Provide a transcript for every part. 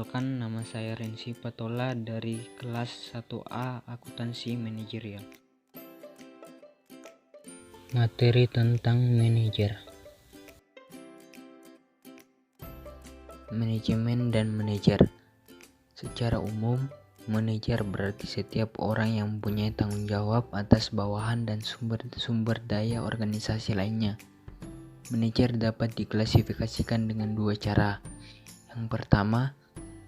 Perkenalkan, nama saya Rensi Patola dari kelas 1A Akuntansi Manajerial. Materi tentang manajer. Manajemen dan manajer. Secara umum, manajer berarti setiap orang yang mempunyai tanggung jawab atas bawahan dan sumber daya organisasi lainnya. Manajer dapat diklasifikasikan dengan dua cara. Yang pertama,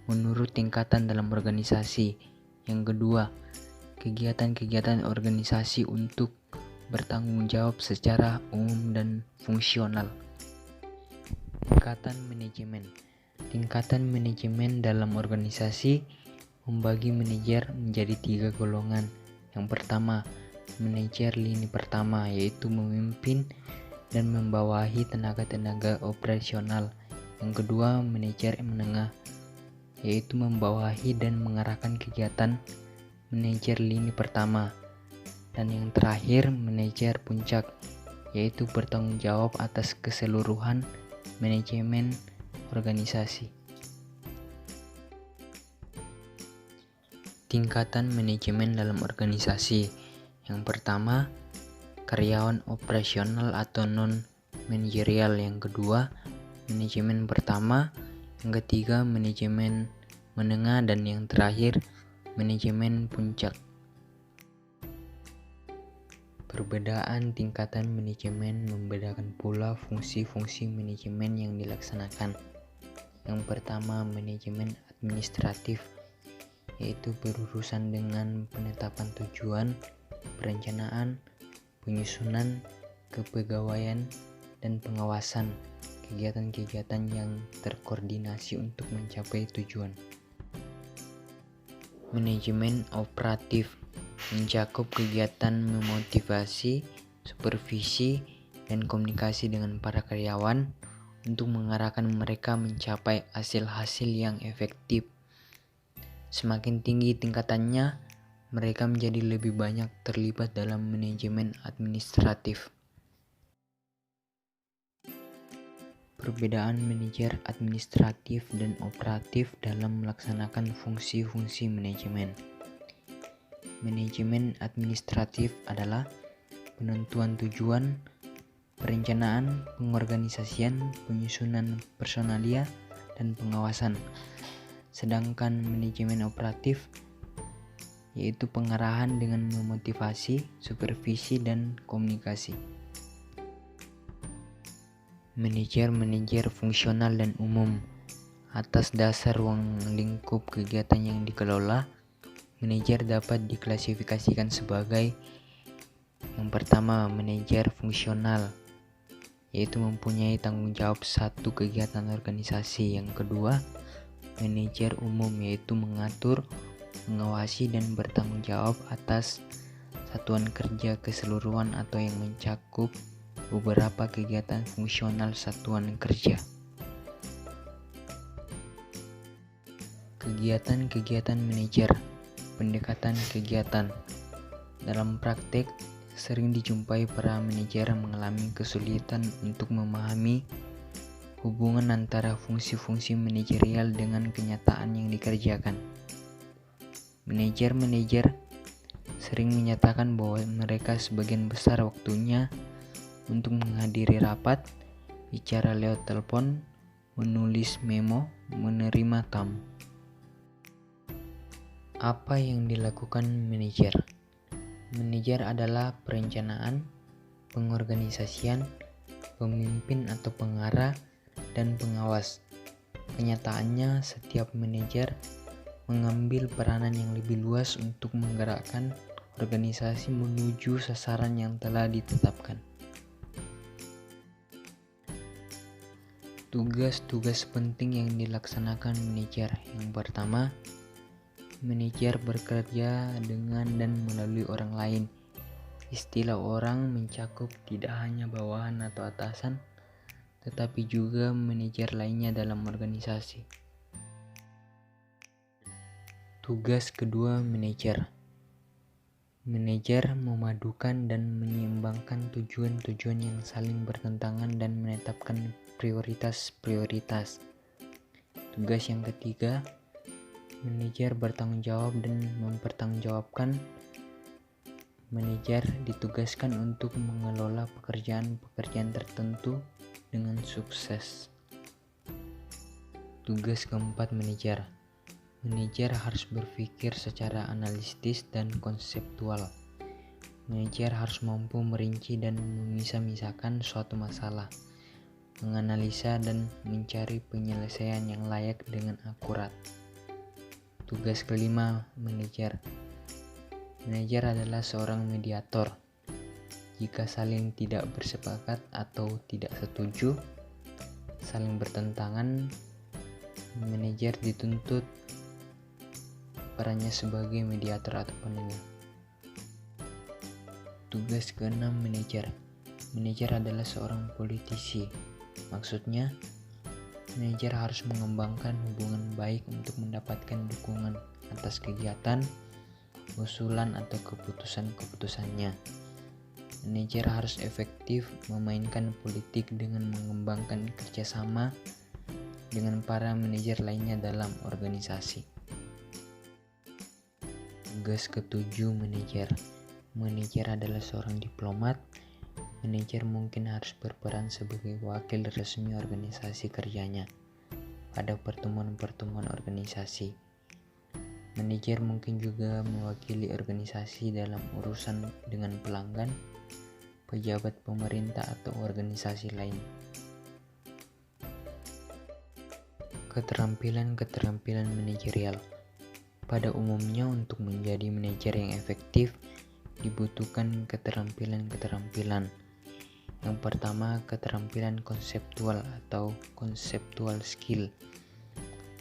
menurut tingkatan dalam organisasi. Yang kedua, kegiatan-kegiatan organisasi untuk bertanggung jawab secara umum dan fungsional. Tingkatan manajemen dalam organisasi membagi manajer menjadi 3 golongan. Yang pertama, manajer lini pertama, yaitu memimpin dan membawahi tenaga-tenaga operasional. Yang kedua, manajer menengah, yaitu membawahi dan mengarahkan kegiatan manajer lini pertama. Dan yang terakhir, manajer puncak, yaitu bertanggung jawab atas keseluruhan manajemen organisasi. Tingkatan manajemen dalam organisasi. Yang pertama, karyawan operasional atau non-manajerial. Yang kedua, manajemen pertama. Yang ketiga, manajemen menengah. Dan yang terakhir, manajemen puncak. Perbedaan tingkatan manajemen membedakan pula fungsi-fungsi manajemen yang dilaksanakan. Yang pertama, manajemen administratif, yaitu berurusan dengan penetapan tujuan, perencanaan, penyusunan, kepegawaian, dan pengawasan kegiatan-kegiatan yang terkoordinasi untuk mencapai tujuan. Manajemen operatif mencakup kegiatan memotivasi, supervisi, dan komunikasi dengan para karyawan untuk mengarahkan mereka mencapai hasil-hasil yang efektif. Semakin tinggi tingkatannya, mereka menjadi lebih banyak terlibat dalam manajemen administratif. Perbedaan manajer administratif dan operatif dalam melaksanakan fungsi-fungsi manajemen. Manajemen administratif adalah penentuan tujuan, perencanaan, pengorganisasian, penyusunan personalia, dan pengawasan. Sedangkan manajemen operatif yaitu pengarahan dengan memotivasi, supervisi, dan komunikasi. Manajer fungsional dan umum. Atas dasar ruang lingkup kegiatan yang dikelola, manajer dapat diklasifikasikan sebagai: yang pertama, manajer fungsional, yaitu mempunyai tanggung jawab satu kegiatan organisasi. Yang kedua, manajer umum, yaitu mengatur, mengawasi, dan bertanggung jawab atas satuan kerja keseluruhan atau yang mencakup beberapa kegiatan fungsional satuan kerja. Kegiatan-kegiatan manajer. Pendekatan kegiatan. Dalam praktek, sering dijumpai para manajer mengalami kesulitan untuk memahami hubungan antara fungsi-fungsi manajerial dengan kenyataan yang dikerjakan. Manajer sering menyatakan bahwa mereka sebagian besar waktunya untuk menghadiri rapat, bicara lewat telepon, menulis memo, menerima tamu. Apa yang dilakukan manajer? Manajer adalah perencanaan, pengorganisasian, pemimpin atau pengarah, dan pengawas. Kenyataannya, setiap manajer mengambil peranan yang lebih luas untuk menggerakkan organisasi menuju sasaran yang telah ditetapkan. Tugas-tugas penting yang dilaksanakan manajer. Yang pertama, manajer bekerja dengan dan melalui orang lain. Istilah orang mencakup tidak hanya bawahan atau atasan, tetapi juga manajer lainnya dalam organisasi. Tugas kedua manajer. Manajer memadukan dan menyeimbangkan tujuan-tujuan yang saling bertentangan dan menetapkan prioritas-prioritas. Tugas yang ketiga, Manajer bertanggung jawab dan mempertanggungjawabkan. Manajer ditugaskan untuk mengelola pekerjaan-pekerjaan tertentu dengan sukses. Tugas keempat manajer. Manajer harus berpikir secara analitis dan konseptual. Manajer harus mampu merinci dan memisah-misahkan suatu masalah, menganalisa dan mencari penyelesaian yang layak dengan akurat. Tugas kelima manajer. Manajer adalah seorang mediator. Jika saling tidak bersepakat atau tidak setuju, saling bertentangan, manajer dituntut perannya sebagai mediator atau penengah. Tugas keenam manajer. Manajer adalah seorang politisi. Maksudnya, manajer harus mengembangkan hubungan baik untuk mendapatkan dukungan atas kegiatan, usulan atau keputusan-keputusannya. Manajer harus efektif memainkan politik dengan mengembangkan kerjasama dengan para manajer lainnya dalam organisasi. Tugas ketujuh manajer. Manajer adalah seorang diplomat. Manajer mungkin harus berperan sebagai wakil resmi organisasi kerjanya pada pertemuan-pertemuan organisasi. Manajer mungkin juga mewakili organisasi dalam urusan dengan pelanggan, pejabat pemerintah atau organisasi lain. Keterampilan-keterampilan manajerial. Pada umumnya untuk menjadi manajer yang efektif dibutuhkan keterampilan-keterampilan. Yang pertama, keterampilan konseptual atau conceptual skill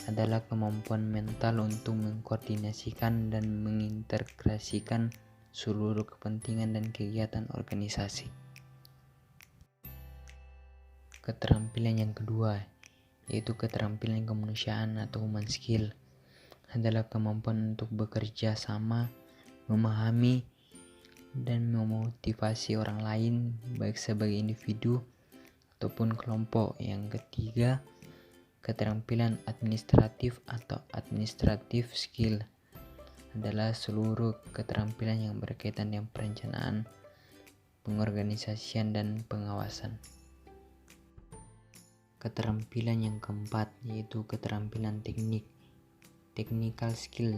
adalah kemampuan mental untuk mengkoordinasikan dan mengintegrasikan seluruh kepentingan dan kegiatan organisasi. Keterampilan yang kedua, yaitu keterampilan kemanusiaan atau human skill, adalah kemampuan untuk bekerja sama, memahami, dan memotivasi orang lain baik sebagai individu ataupun kelompok. Yang ketiga, keterampilan administratif atau administrative skill adalah seluruh keterampilan yang berkaitan dengan perencanaan, pengorganisasian, dan pengawasan. Keterampilan yang keempat yaitu keterampilan teknik. Technical skill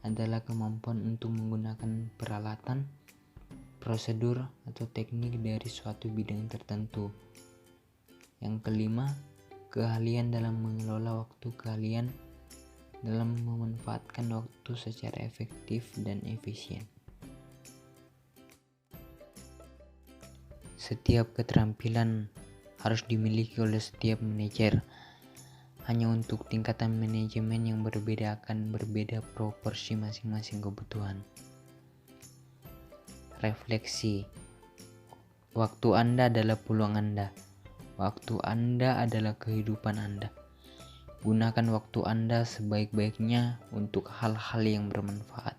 adalah kemampuan untuk menggunakan peralatan, prosedur, atau teknik dari suatu bidang tertentu. Yang kelima, keahlian dalam mengelola waktu. Keahlian dalam memanfaatkan waktu secara efektif dan efisien. Setiap keterampilan harus dimiliki oleh setiap manajer. Hanya untuk tingkatan manajemen yang berbeda akan berbeda proporsi masing-masing kebutuhan. Refleksi. Waktu Anda adalah peluang Anda. Waktu Anda adalah kehidupan Anda. Gunakan waktu Anda sebaik-baiknya untuk hal-hal yang bermanfaat.